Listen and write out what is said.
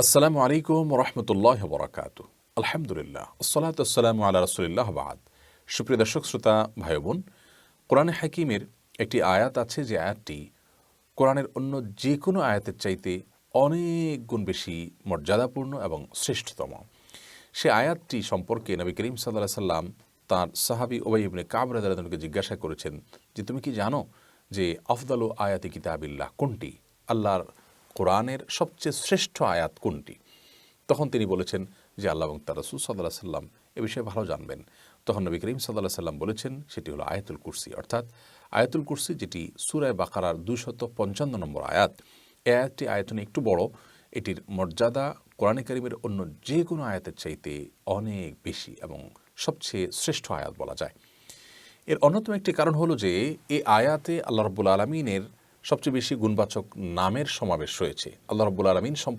আসসালামু আলাইকুম রহমতুল্লাহ বরাকাত। আলহামদুলিল্লাহ, আসসালাতু আসসালামু আলা রাসূলিল্লাহ বাদ। সুপ্রিয় দর্শক শ্রোতা ভাই বোন, কোরআনে হাকিমের একটি আয়াত আছে, যে আয়াতটি কোরআনের অন্য যে কোনো আয়াতের চাইতে অনেক গুণ বেশি মর্যাদাপূর্ণ এবং শ্রেষ্ঠতম। সে আয়াতটি সম্পর্কে নবী করিম সাল্লাল্লাহু আলাইহি সাল্লাম তাঁর সাহাবী উবাই ইবনে কাব রাদিয়াল্লাহু আনহুকে জিজ্ঞাসা করেছেন যে, তুমি কি জানো যে আফদালু আয়াতি কিতাবিল্লাহ কোনটি? আল্লাহর কোরআনের সবচেয়ে শ্রেষ্ঠ আয়াত কোনটি? তখন তিনি বলেছেন যে আল্লাহ এবং তার রাসূল সাল্লাল্লাহু আলাইহি সাল্লাম এ বিষয়ে ভালো জানবেন। তখন নবী করিম সাল্লাল্লাহু আলাইহি সাল্লাম বলেছেন সেটি হলো আয়াতুল কুরসি, অর্থাৎ আয়াতুল কুরসি, যেটি সূরা বাকারার 255 নম্বর আয়াত। এই আয়াতটি আয়তনে একটু বড়, এটির মর্যাদা কোরআনে কারীমের অন্য যে কোনো আয়াতের চাইতে অনেক বেশি এবং সবচেয়ে শ্রেষ্ঠ আয়াত বলা যায়। এর অন্যতম একটি কারণ হলো যে এই আয়াতে আল্লাহ রাব্বুল আলামিনের সবচেয়ে বেশি গুণবাচক নামের সমাবেশ রয়েছে। আল্লাহ রাব্বুল আলামিন